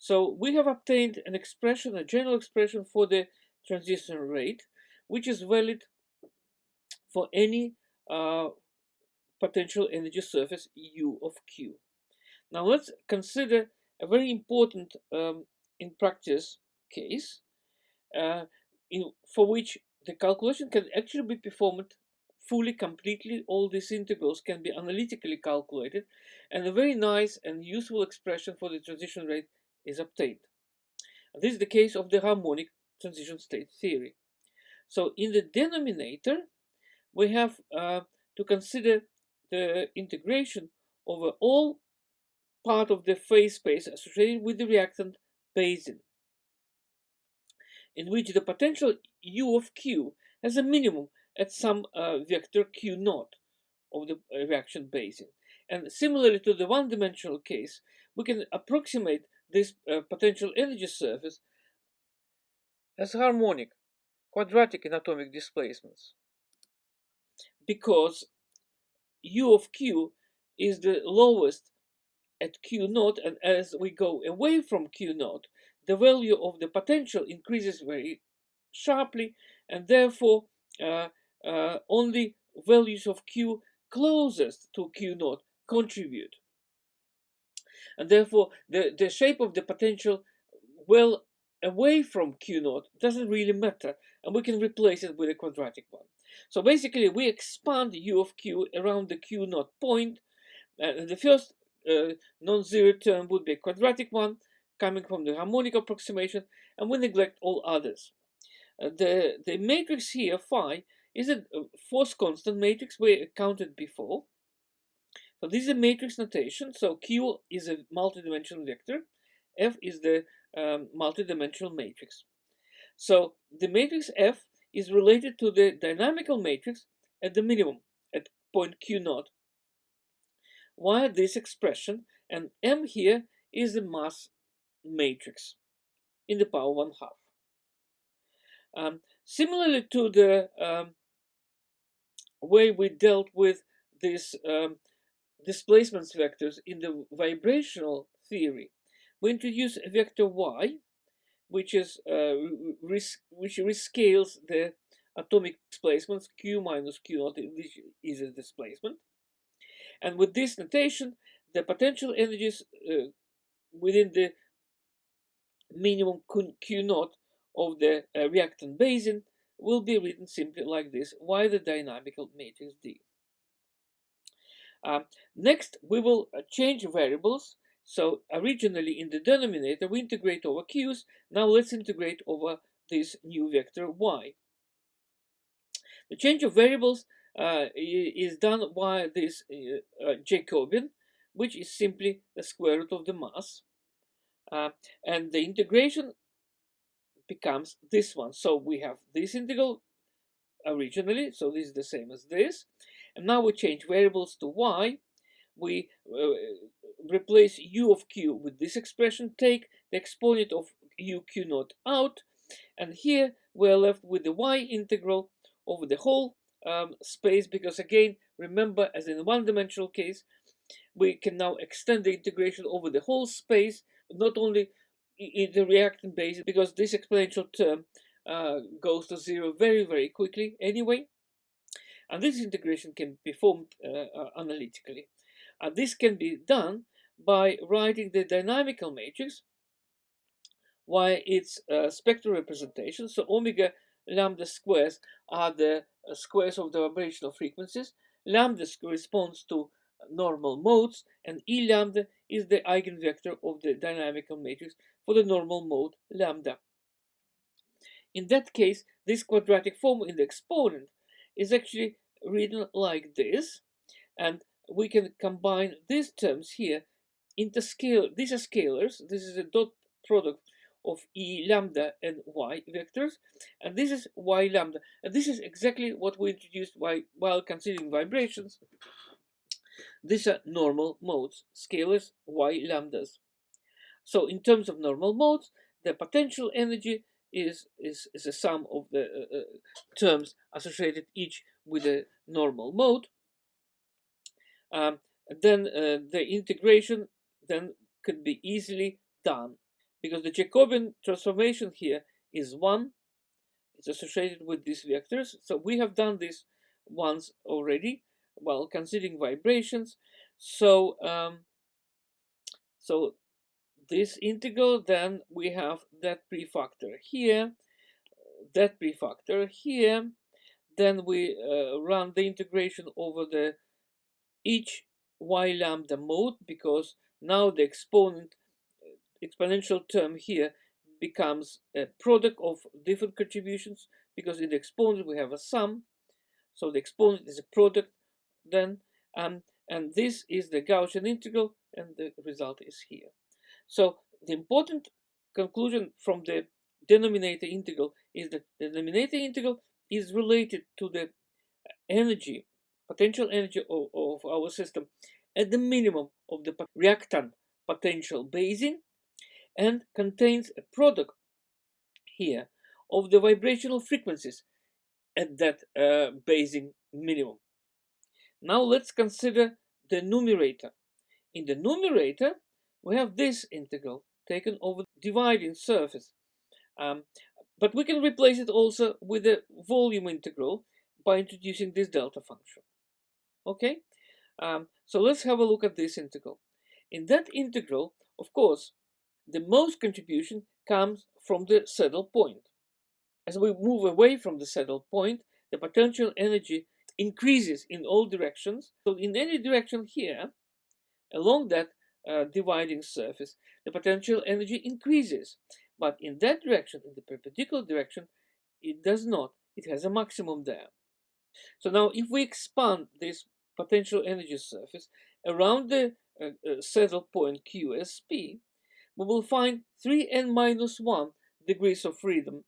So we have obtained an expression, a general expression for the transition rate, which is valid for any potential energy surface U of Q. Now let's consider a very important in practice case for which the calculation can actually be performed fully, completely. All these integrals can be analytically calculated, and a very nice and useful expression for the transition rate is obtained. This is the case of the harmonic transition state theory. So in the denominator, we have to consider the integration over all part of the phase space associated with the reactant basin, in which the potential U of Q has a minimum at some vector Q naught of the reaction basin. And similarly to the one-dimensional case, we can approximate this potential energy surface as harmonic, quadratic in atomic displacements, because U of Q is the lowest at Q naught, and as we go away from Q naught, the value of the potential increases very sharply, and therefore only values of Q closest to Q naught contribute. And therefore the shape of the potential well away from Q naught doesn't really matter, and we can replace it with a quadratic one. So basically we expand U of Q around the Q naught point, and the first non-zero term would be a quadratic one coming from the harmonic approximation, and we neglect all others. The matrix here, phi, is a force constant matrix we counted before. So this is a matrix notation. So Q is a multidimensional vector, F is the multidimensional matrix. So the matrix F is related to the dynamical matrix at the minimum, at point Q naught, via this expression, and M here is the mass matrix in the power 1/2. Similarly to the way we dealt with these displacements vectors in the vibrational theory, we introduce a vector y, which is which rescales the atomic displacements Q minus Q naught, which is a displacement. And with this notation, the potential energies within the minimum Q naught of the reactant basin will be written simply like this, y the dynamical matrix D. Next, we will change variables. So originally in the denominator, we integrate over Q's. Now let's integrate over this new vector y. The change of variables is done via this Jacobian, which is simply the square root of the mass. And the integration becomes this one. So we have this integral originally, so this is the same as this. And now we change variables to y. We replace U of Q with this expression, take the exponent of U Q naught out, and here we're left with the y integral over the whole space, because again, remember, as in the one-dimensional case, we can now extend the integration over the whole space, not only in the reactant basis, because this exponential term goes to zero very, very quickly anyway. And this integration can be performed analytically. And this can be done by writing the dynamical matrix via its spectral representation. So omega lambda squares are the squares of the vibrational frequencies. Lambda corresponds to normal modes, and E lambda is the eigenvector of the dynamical matrix for the normal mode lambda. In that case, this quadratic form in the exponent is actually written like this, and we can combine these terms here into scale. These are scalars. This is a dot product of E lambda and Y vectors, and this is Y lambda. And this is exactly what we introduced while considering vibrations. These are normal modes, scalars Y lambdas. So in terms of normal modes, the potential energy is a sum of the terms associated each with a normal mode. Then the integration then could be easily done. because the Jacobian transformation here is 1. It's associated with these vectors. So we have done this once already while considering vibrations. So, so this integral, then we have that prefactor here, that prefactor here. Then we run the integration over the each y lambda mode, because now the exponential term here becomes a product of different contributions, because in the exponent we have a sum, so the exponent is a product then, and this is the Gaussian integral, and the result is here. So the important conclusion from the denominator integral is that the denominator integral is related to the energy, potential energy of our system at the minimum of the reactant potential basing, and contains a product here of the vibrational frequencies at that basing minimum. Now let's consider the numerator. In the numerator, we have this integral taken over the dividing surface. But we can replace it also with a volume integral by introducing this delta function. Okay? So let's have a look at this integral. In that integral, of course, the most contribution comes from the saddle point. As we move away from the saddle point, the potential energy increases in all directions. So in any direction here, along that dividing surface, the potential energy increases. But in that direction, in the perpendicular direction, it does not. It has a maximum there. So now if we expand this potential energy surface around the saddle point QSP, we will find 3n minus 1 degrees of freedom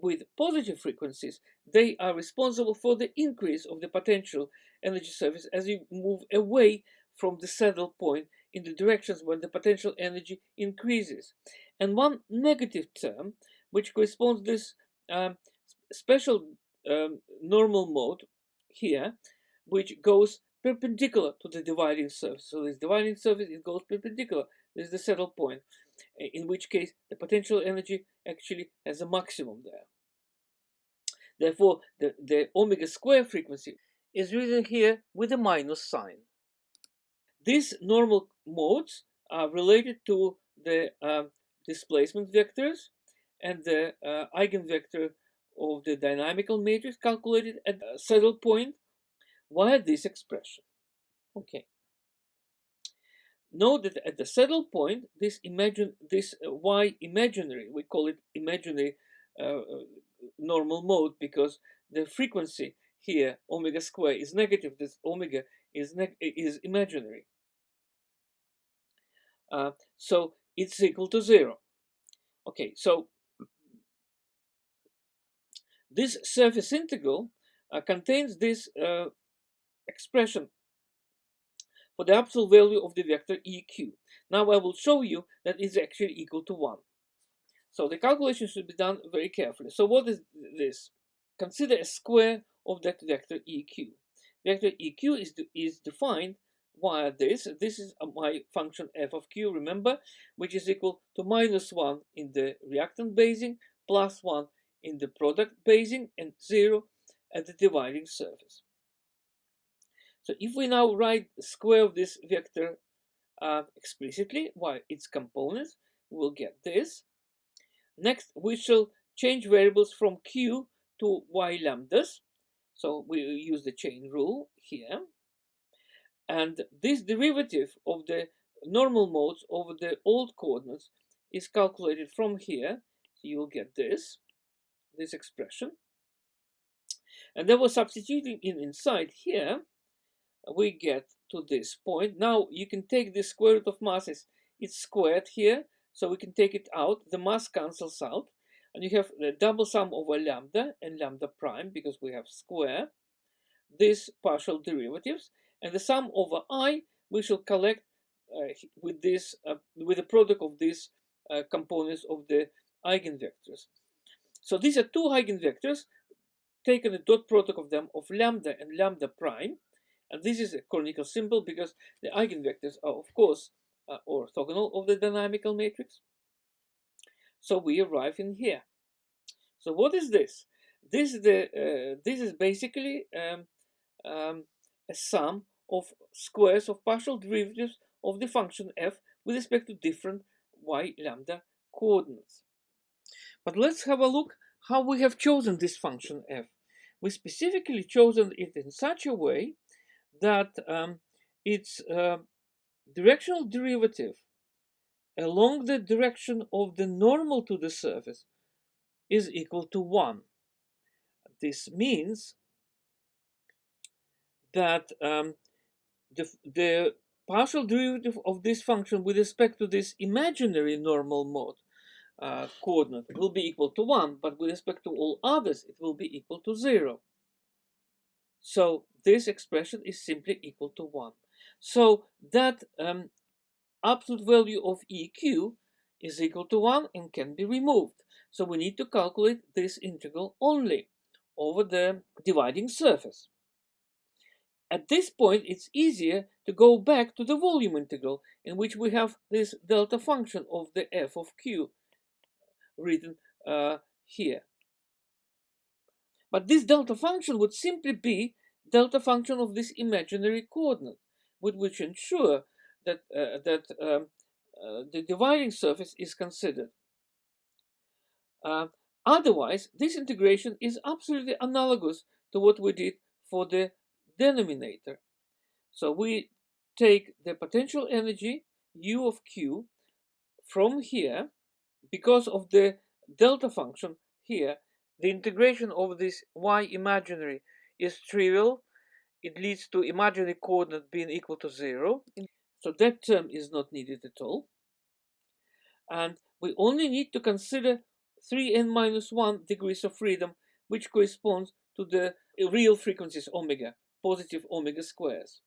with positive frequencies. They are responsible for the increase of the potential energy surface as you move away from the saddle point in the directions where the potential energy increases. And one negative term, which corresponds to this special normal mode here, which goes perpendicular to the dividing surface. So this dividing surface, it goes perpendicular. This is the saddle point, in which case the potential energy actually has a maximum there. Therefore, the omega square frequency is written here with a minus sign. These normal modes are related to the displacement vectors and the eigenvector of the dynamical matrix calculated at the saddle point via this expression. Okay. Note that at the saddle point, this y imaginary, we call it imaginary normal mode, because the frequency here, omega square, is negative. This omega is imaginary. So it's equal to 0. Okay, so this surface integral contains this expression for the absolute value of the vector EQ. Now I will show you that it's actually equal to 1. So the calculation should be done very carefully. So what is this? Consider a square of that vector EQ. Vector EQ is defined via this. This is my function f of q, remember, which is equal to minus 1 in the reactant basing, plus 1 in the product basing, and 0 at the dividing surface. So if we now write the square of this vector explicitly, its components, we'll get this. Next, we shall change variables from q to y lambdas. So we use the chain rule here. And this derivative of the normal modes over the old coordinates is calculated from here. So you'll get this expression. And then we're substituting inside here, we get to this point. Now you can take the square root of masses. It's squared here, so we can take it out. The mass cancels out, and you have the double sum over lambda and lambda prime, because we have square these partial derivatives, and the sum over I we shall collect with this with the product of these components of the eigenvectors. So these are two eigenvectors, taken the dot product of them of lambda and lambda prime. And this is a conical symbol because the eigenvectors are, of course, orthogonal of the dynamical matrix. So we arrive in here. So what is this? This is basically a sum of squares of partial derivatives of the function f with respect to different y lambda coordinates. But let's have a look how we have chosen this function f. We specifically chosen it in such a way that its directional derivative along the direction of the normal to the surface is equal to 1. This means that the partial derivative of this function with respect to this imaginary normal mode coordinate will be equal to 1, but with respect to all others it will be equal to 0. So this expression is simply equal to 1. So that absolute value of EQ is equal to 1 and can be removed. So we need to calculate this integral only over the dividing surface. At this point, it's easier to go back to the volume integral, in which we have this delta function of the f of q written here. But this delta function would simply be delta function of this imaginary coordinate, which ensure that the dividing surface is considered. Otherwise, this integration is absolutely analogous to what we did for the denominator. So we take the potential energy U of Q from here. Because of the delta function here, the integration of this y imaginary is trivial. It leads to imaginary coordinate being equal to 0. So that term is not needed at all. And we only need to consider 3n minus 1 degrees of freedom, which corresponds to the real frequencies omega, positive omega squares.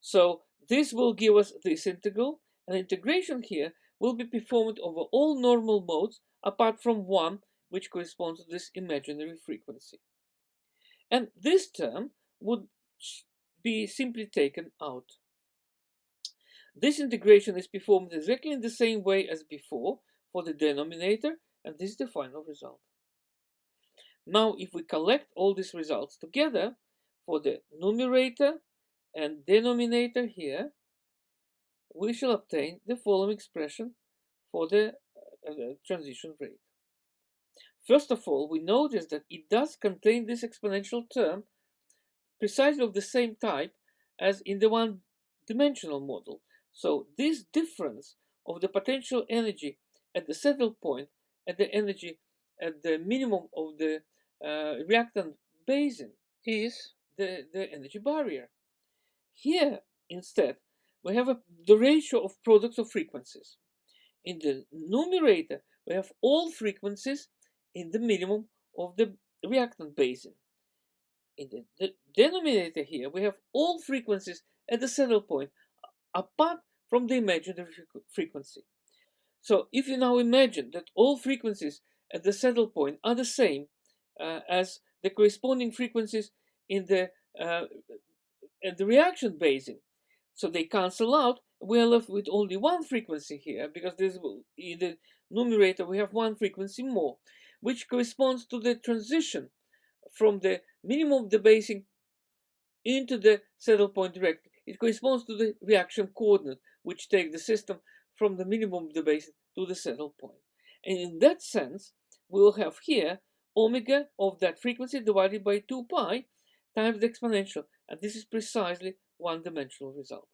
So this will give us this integral, and integration here will be performed over all normal modes apart from one, which corresponds to this imaginary frequency. And this term would be simply taken out. This integration is performed exactly in the same way as before for the denominator, and this is the final result. Now, if we collect all these results together for the numerator and denominator here, we shall obtain the following expression for the transition rate. First of all, we notice that it does contain this exponential term precisely of the same type as in the one-dimensional model. So this difference of the potential energy at the saddle point and the energy at the minimum of the reactant basin is the energy barrier. Here, instead, we have the ratio of products of frequencies. In the numerator, we have all frequencies in the minimum of the reactant basin. In the denominator here, we have all frequencies at the saddle point, apart from the imaginary frequency. So if you now imagine that all frequencies at the saddle point are the same as the corresponding frequencies in the reaction basin, so they cancel out, we are left with only one frequency here, because in the numerator we have one frequency more, which corresponds to the transition from the minimum of the basin into the saddle point directly. It corresponds to the reaction coordinate, which takes the system from the minimum of the basin to the saddle point. And in that sense, we will have here omega of that frequency divided by 2 pi times the exponential, and this is precisely one-dimensional result.